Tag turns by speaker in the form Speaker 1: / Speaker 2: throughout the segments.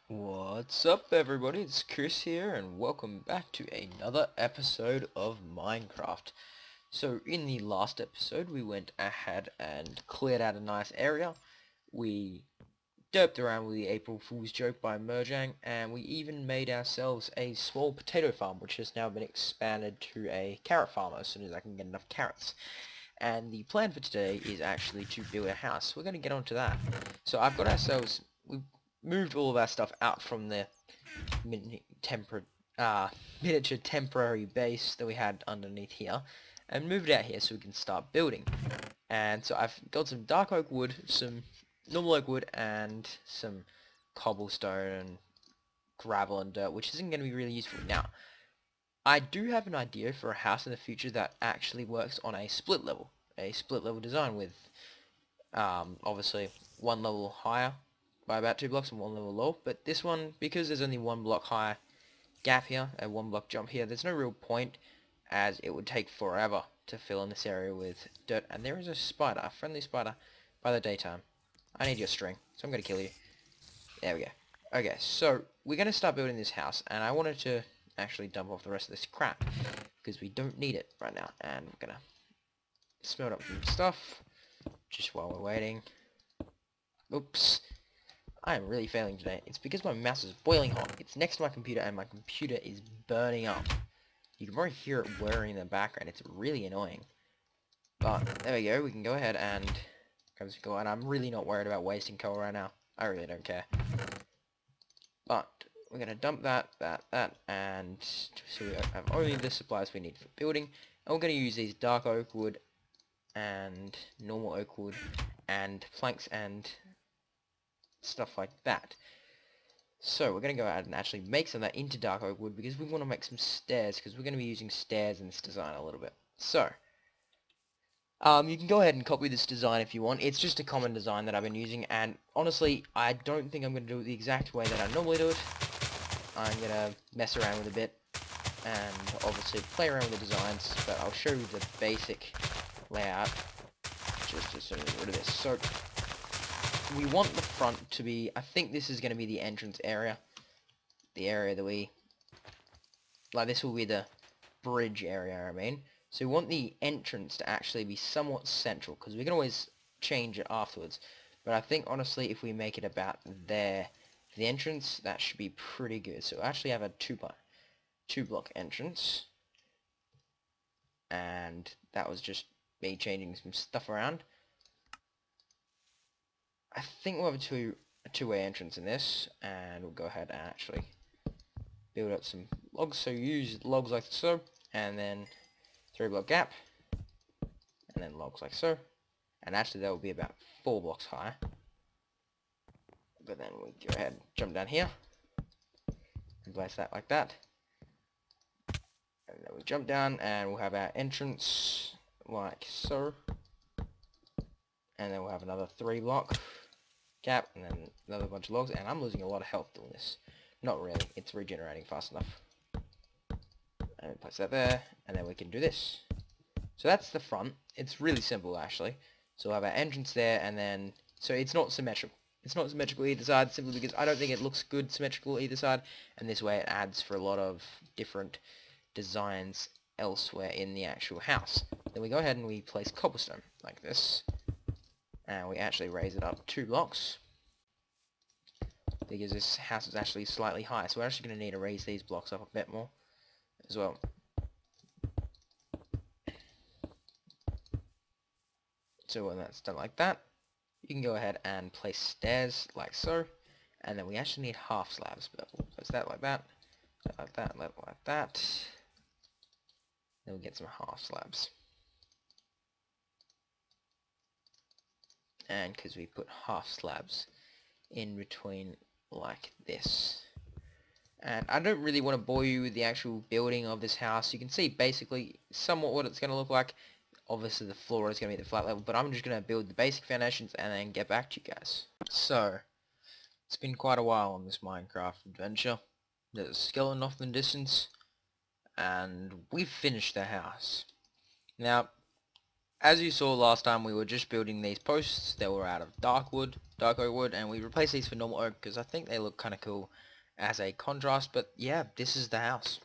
Speaker 1: What's up everybody, it's Chris here and welcome back to another episode of Minecraft. So in the last episode we went ahead and cleared out a nice area. We derped around with the April Fool's joke by Mojang, and we even made ourselves a small potato farm which has now been expanded to a carrot farm as soon as I can get enough carrots. And the plan for today is actually to build a house. We're going to get onto that. So I've got ourselves, we've moved all of our stuff out from the miniature temporary base that we had underneath here and moved it out here so we can start building. And so I've got some dark oak wood, some normal oak wood, and some cobblestone and gravel and dirt, which isn't going to be really useful. Now, I do have an idea for a house in the future that actually works on a split level design with obviously one level higher by about 2 blocks and one level low, but this one, because there's only 1 block high gap here, a 1 block jump here, there's no real point, as it would take forever to fill in this area with dirt. And there is a spider, a friendly spider, by the daytime. I need your string, so I'm going to kill you. There we go. Okay, so we're going to start building this house, and I wanted to actually dump off the rest of this crap, because we don't need it right now, and we're going to smelt up some stuff, just while we're waiting. Oops. I am really failing today. It's because my mouse is boiling hot. It's next to my computer and my computer is burning up. You can probably hear it whirring in the background. It's really annoying. But there we go. We can go ahead and I'm really not worried about wasting coal right now. I really don't care. But we're going to dump that, and so we have only the supplies we need for building. And we're going to use these dark oak wood and normal oak wood and planks and stuff like that. So we're going to go out and actually make some of that into dark oak wood, because we want to make some stairs, because we're going to be using stairs in this design a little bit. So you can go ahead and copy this design if you want. It's just a common design that I've been using, and honestly I don't think I'm going to do it the exact way that I normally do it. I'm going to mess around with a bit and obviously play around with the designs, but I'll show you the basic layout just as soon as we're rid of this. So we want the front to be, I think this is going to be the entrance area. The area that we, like, this will be the bridge area, I mean. So we want the entrance to actually be somewhat central, because we can always change it afterwards. But I think, honestly, if we make it about there, for the entrance, that should be pretty good. So we'll actually have a 2-block entrance. And that was just me changing some stuff around. I think we'll have a two-way entrance in this, and we'll go ahead and actually build up some logs. So use logs like so, and then 3-block gap, and then logs like so, and actually that will be about 4 blocks high. But then we go ahead and jump down here and place that like that, and then we jump down and we'll have our entrance like so, and then we'll have another 3-block gap, and then another bunch of logs, and I'm losing a lot of health doing this. Not really, it's regenerating fast enough. And place that there, and then we can do this. So that's the front. It's really simple actually. So we'll have our entrance there, and then, so it's not symmetrical. It's not symmetrical either side, simply because I don't think it looks good symmetrical either side, and this way it adds for a lot of different designs elsewhere in the actual house. Then we go ahead and we place cobblestone like this, and we actually raise it up 2 blocks, because this house is actually slightly high, so we're actually going to need to raise these blocks up a bit more as well. So when that's done like that, you can go ahead and place stairs like so, and then we actually need half slabs, but we'll place that like that, like that, like that. Then we'll get some half slabs. And because we put half slabs in between like this. And I don't really want to bore you with the actual building of this house. You can see basically somewhat what it's going to look like. Obviously the floor is going to be at the flat level, but I'm just going to build the basic foundations and then get back to you guys. So, it's been quite a while on this Minecraft adventure. There's a skeleton off in the distance, and we've finished the house. Now, as you saw last time, we were just building these posts. They were out of dark oak wood, and we replaced these for normal oak because I think they look kind of cool as a contrast. But yeah, this is the house.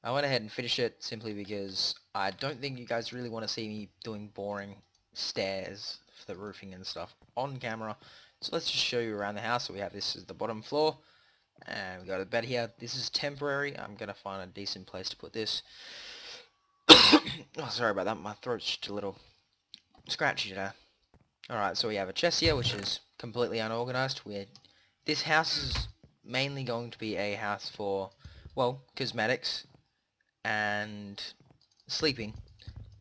Speaker 1: I went ahead and finished it simply because I don't think you guys really want to see me doing boring stairs for the roofing and stuff on camera. So let's just show you around the house. So we have this as the bottom floor, and we got a bed here. This is temporary. I'm going to find a decent place to put this. Oh, sorry about that. My throat's just a little scratchy today. Alright, so we have a chest here, which is completely unorganized. This house is mainly going to be a house for, well, cosmetics and sleeping.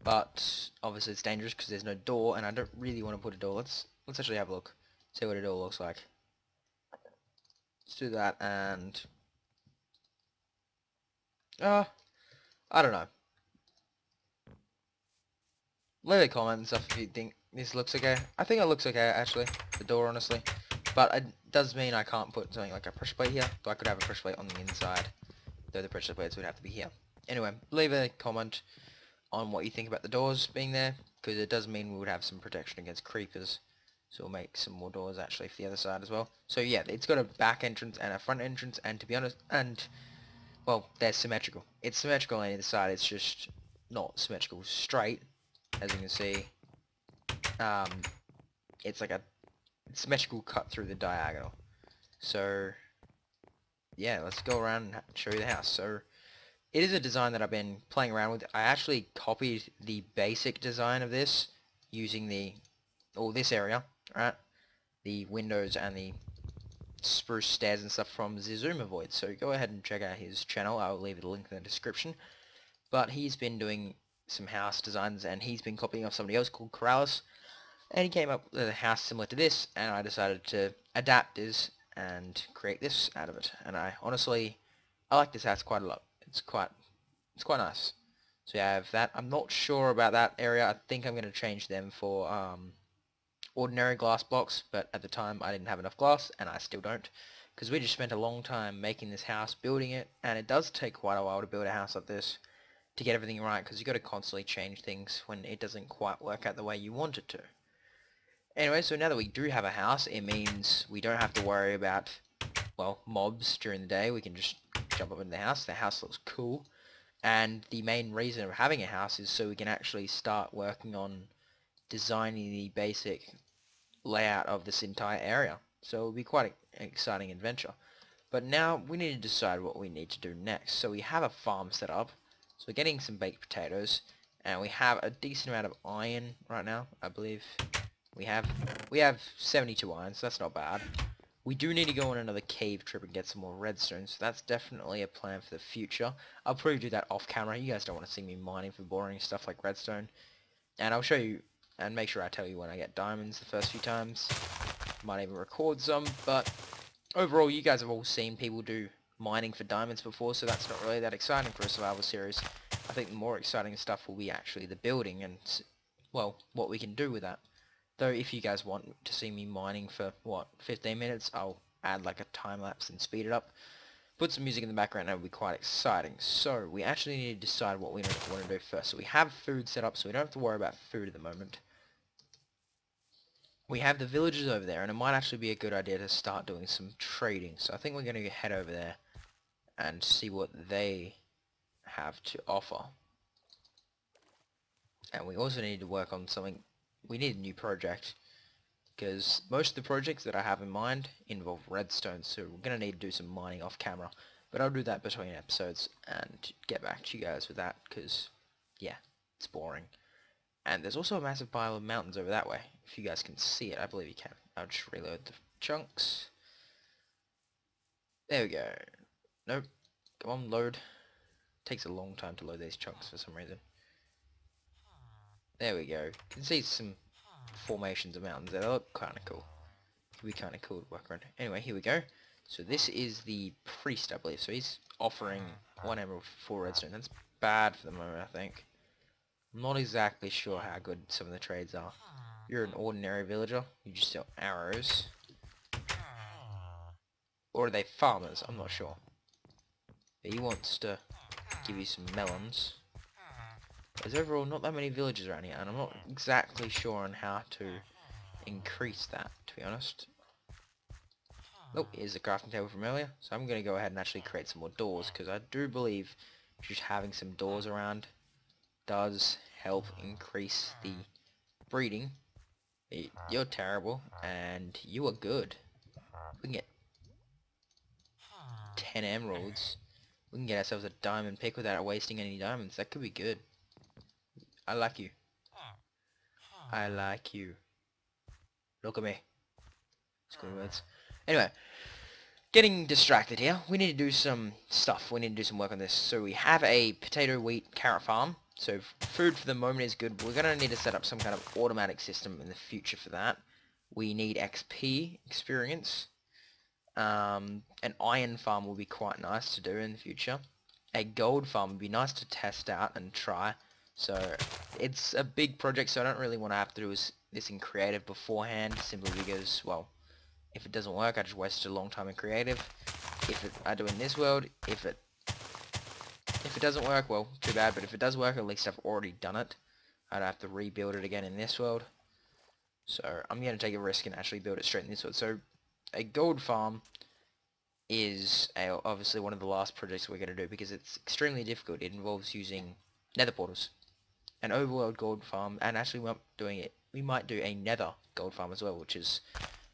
Speaker 1: But obviously it's dangerous because there's no door, and I don't really want to put a door. Let's actually have a look. See what a door looks like. Let's do that, and I don't know. Leave a comment and stuff if you think this looks okay. I think it looks okay, actually, the door, honestly. But it does mean I can't put something like a pressure plate here, though I could have a pressure plate on the inside, though the pressure plates would have to be here. Anyway, leave a comment on what you think about the doors being there, because it does mean we would have some protection against creepers. So we'll make some more doors, actually, for the other side as well. So yeah, it's got a back entrance and a front entrance, and to be honest, well, they're symmetrical. It's symmetrical on either side, it's just not symmetrical straight. As you can see, it's like a symmetrical cut through the diagonal. So yeah, let's go around and show you the house. So it is a design that I've been playing around with. I actually copied the basic design of this using this area, right? The windows and the spruce stairs and stuff from Zizuma Void. So go ahead and check out his channel. I'll leave the link in the description. But he's been doing some house designs, and he's been copying off somebody else called Corrales, and he came up with a house similar to this, and I decided to adapt this and create this out of it. And I like this house quite a lot. It's quite nice. So yeah, I have that. I'm not sure about that area. I think I'm going to change them for ordinary glass blocks, but at the time I didn't have enough glass, and I still don't, because we just spent a long time making this house, building it, and it does take quite a while to build a house like this to get everything right, because you've got to constantly change things when it doesn't quite work out the way you want it to. Anyway, so now that we do have a house, it means we don't have to worry about, well, mobs during the day. We can just jump up in the house. The house looks cool, and the main reason of having a house is so we can actually start working on designing the basic layout of this entire area. So it'll be quite an exciting adventure. But now we need to decide what we need to do next. So we have a farm set up. So we're getting some baked potatoes, and we have a decent amount of iron right now, I believe. We have 72 iron, so that's not bad. We do need to go on another cave trip and get some more redstone, so that's definitely a plan for the future. I'll probably do that off camera. You guys don't want to see me mining for boring stuff like redstone. And I'll show you, and make sure I tell you when I get diamonds the first few times. Might even record some, but overall you guys have all seen people do mining for diamonds before, so that's not really that exciting for a survival series. I think the more exciting stuff will be actually the building and, well, what we can do with that. Though if you guys want to see me mining for, 15 minutes, I'll add like a time lapse and speed it up. Put some music in the background, and it'll be quite exciting. So we actually need to decide what we want to do first. So we have food set up, so we don't have to worry about food at the moment. We have the villagers over there, and it might actually be a good idea to start doing some trading. So I think we're going to head over there and see what they have to offer. And we also need to work on something. We need a new project, because most of the projects that I have in mind involve redstone, so we're going to need to do some mining off camera. But I'll do that between episodes and get back to you guys with that, because, yeah, it's boring. And there's also a massive pile of mountains over that way. If you guys can see it, I believe you can. I'll just reload the chunks. There we go. Nope. Come on, load. Takes a long time to load these chunks for some reason. There we go. You can see some formations of mountains there. They look kind of cool. It'd be kind of cool to work around. Anyway, here we go. So this is the priest, I believe. So he's offering 1 emerald for 4 redstone. That's bad for the moment, I think. I'm not exactly sure how good some of the trades are. You're an ordinary villager. You just sell arrows. Or are they farmers? I'm not sure. But he wants to give you some melons. There's overall not that many villages around here, and I'm not exactly sure on how to increase that, to be honest. Oh, here's the crafting table from earlier. So I'm going to go ahead and actually create some more doors, because I do believe just having some doors around does help increase the breeding. You're terrible, and you are good. We can get 10 emeralds. We can get ourselves a diamond pick without wasting any diamonds. That could be good. I like you. I like you. Look at me. School words. Anyway, getting distracted here. We need to do some stuff. We need to do some work on this. So we have a potato, wheat, carrot farm. So food for the moment is good. We're going to need to set up some kind of automatic system in the future for that. We need XP, experience. An iron farm will be quite nice to do in the future. A gold farm would be nice to test out and try. So it's a big project, so I don't really want to have to do this in creative beforehand, simply because, well, if it doesn't work, I just wasted a long time in creative. I do in this world, if it doesn't work, well, too bad, but if it does work, at least I've already done it. I don't have to rebuild it again in this world. So I'm going to take a risk and actually build it straight in this world. So a gold farm is obviously one of the last projects we're going to do, because it's extremely difficult. It involves using nether portals. An overworld gold farm, and actually we might do a nether gold farm as well, which is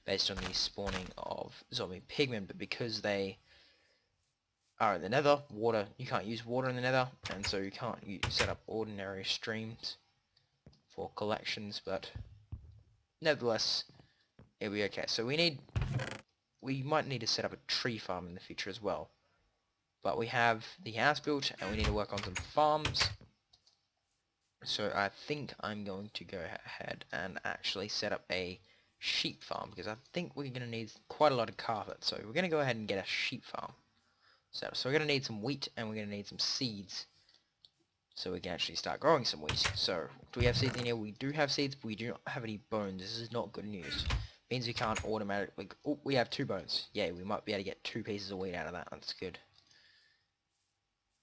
Speaker 1: based on the spawning of zombie pigmen, but because they are in the nether, you can't use water in the nether, and so you can't set up ordinary streams for collections, but nevertheless, it'll be okay. So we might need to set up a tree farm in the future as well. But we have the house built, and we need to work on some farms. So I think I'm going to go ahead and actually set up a sheep farm, because I think we're going to need quite a lot of carpet. So we're going to go ahead and get a sheep farm set up. So we're going to need some wheat, and we're going to need some seeds, so we can actually start growing some wheat. So do we have seeds in here? We do have seeds, but we do not have any bones. This is not good news. Means we can't automatically... Oh, we have 2 bones. Yeah, we might be able to get 2 pieces of wheat out of that. That's good.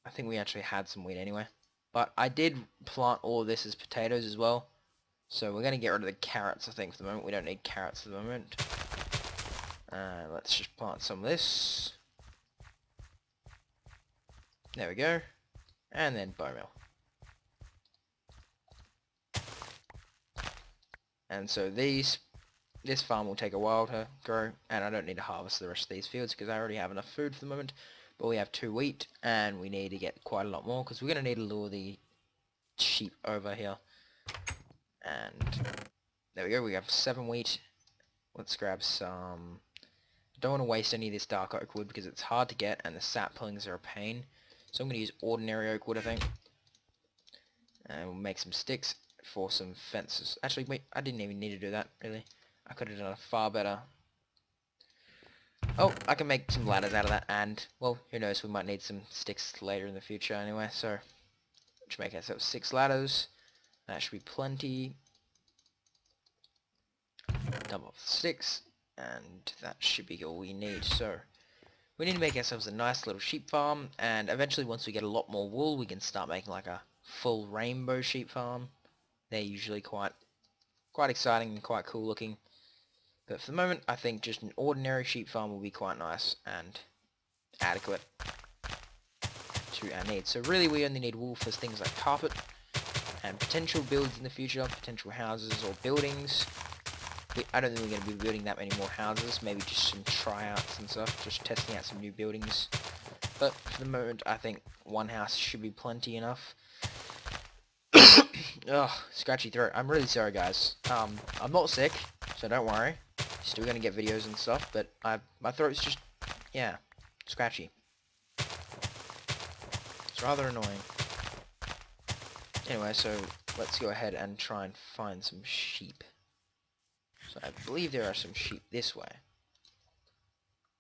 Speaker 1: I think we actually had some wheat anyway. But I did plant all of this as potatoes as well. So we're going to get rid of the carrots, I think, for the moment. We don't need carrots for the moment. Let's just plant some of this. There we go. And then bone meal. And so this farm will take a while to grow, and I don't need to harvest the rest of these fields because I already have enough food for the moment. But we have 2 wheat, and we need to get quite a lot more, because we're going to need to lure the sheep over here. And there we go, we have 7 wheat. Let's grab some... Don't want to waste any of this dark oak wood because it's hard to get, and the saplings are a pain. So I'm going to use ordinary oak wood, I think. And we'll make some sticks for some fences. Actually, wait, I didn't even need to do that, really. I could have done a far better... Oh, I can make some ladders out of that, and, well, who knows, we might need some sticks later in the future anyway, so... Let's make ourselves 6 ladders. That should be plenty. Dump off the sticks, and that should be all we need, so... We need to make ourselves a nice little sheep farm, and eventually once we get a lot more wool, we can start making like a full rainbow sheep farm. They're usually quite exciting and quite cool looking. But for the moment, I think just an ordinary sheep farm will be quite nice and adequate to our needs. So really we only need wool for things like carpet and potential builds in the future, potential houses or buildings. I don't think we're going to be building that many more houses, maybe just some tryouts and stuff, just testing out some new buildings. But for the moment, I think 1 house should be plenty enough. Ugh, scratchy throat. I'm really sorry, guys. I'm not sick, so don't worry. Still gonna get videos and stuff, but my throat's just, yeah, scratchy. It's rather annoying. Anyway, so let's go ahead and try and find some sheep. So I believe there are some sheep this way.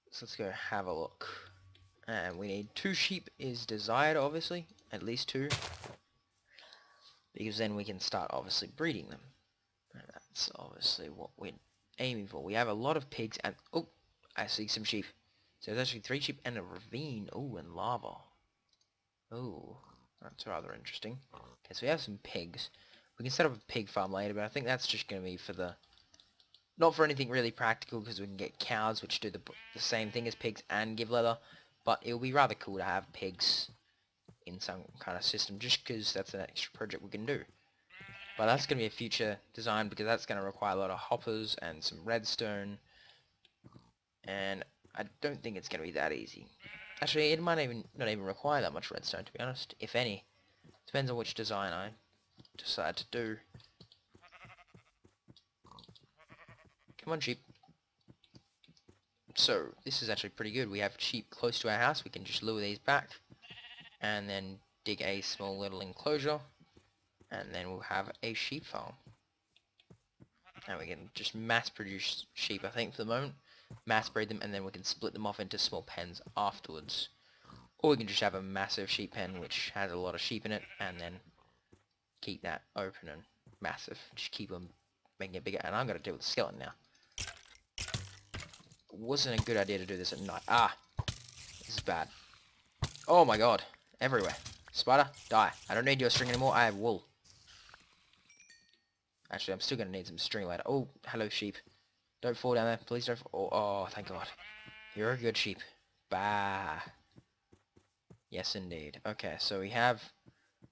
Speaker 1: So let's go have a look. And we need 2 sheep is desired, obviously. At least 2. Because then we can start obviously breeding them. And that's obviously what we're aiming for. We have a lot of pigs and... Oh! I see some sheep. So there's actually 3 sheep and a ravine. Oh, and lava. Oh. That's rather interesting. Okay, so we have some pigs. We can set up a pig farm later, but I think that's just going to be for the... Not for anything really practical, because we can get cows, which do the same thing as pigs and give leather. But it will be rather cool to have pigs in some kind of system, just because that's an extra project we can do. But that's going to be a future design, because that's going to require a lot of hoppers and some redstone. And I don't think it's going to be that easy. Actually, it might not even require that much redstone, to be honest, if any. Depends on which design I decide to do. Come on, sheep. So, this is actually pretty good. We have sheep close to our house. We can just lure these back. And then dig a small little enclosure. And then we'll have a sheep farm. And we can just mass produce sheep, I think, for the moment. Mass breed them, and then we can split them off into small pens afterwards. Or we can just have a massive sheep pen which has a lot of sheep in it, and then keep that open and massive. Just keep them making it bigger. And I'm going to deal with the skeleton now. Wasn't a good idea to do this at night. Ah! This is bad. Oh my god. Everywhere. Spider, die. I don't need your string anymore. I have wool. Actually, I'm still going to need some string later. Oh, hello sheep. Don't fall down there. Please don't fall. Oh, thank god. You're a good sheep. Bah. Yes, indeed. Okay, so we have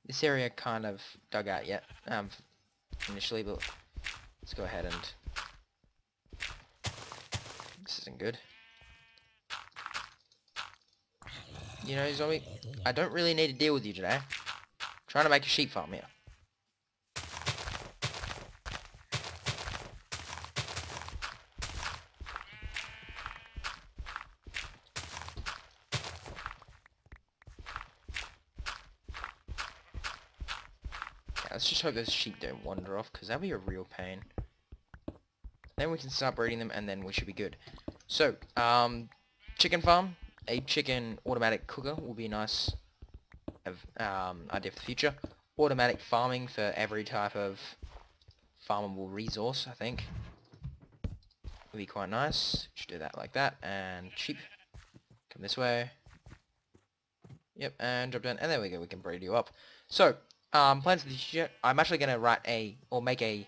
Speaker 1: this area kind of dug out yet. Initially, but let's go ahead and... This isn't good. You know, zombie, I don't really need to deal with you today. I'm trying to make a sheep farm here. Okay, let's just hope those sheep don't wander off, because that'll be a real pain. Then we can start breeding them, and then we should be good. So, chicken farm. A chicken automatic cooker will be a nice idea for the future. Automatic farming for every type of farmable resource, I think. Would be quite nice. Should do that like that. And sheep. Come this way. Yep, and drop down. And there we go, we can breed you up. So, plans for the future. I'm actually going to make a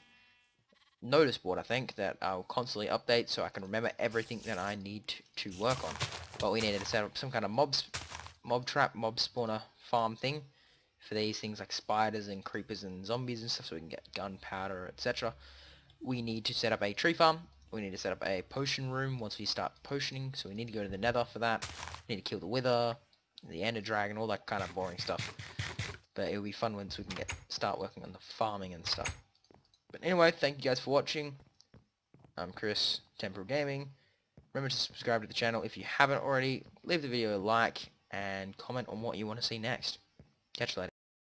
Speaker 1: notice board, I think, that I'll constantly update so I can remember everything that I need to work on. But we needed to set up some kind of mob trap, mob spawner farm thing for these things like spiders and creepers and zombies and stuff, so we can get gunpowder, etc. We need to set up a tree farm. We need to set up a potion room once we start potioning, so we need to go to the nether for that. We need to kill the wither, the ender dragon, all that kind of boring stuff. But it'll be fun once we can start working on the farming and stuff. But anyway, thank you guys for watching. I'm Chris, TemporalGaming. Remember to subscribe to the channel if you haven't already. Leave the video a like and comment on what you want to see next. Catch you later.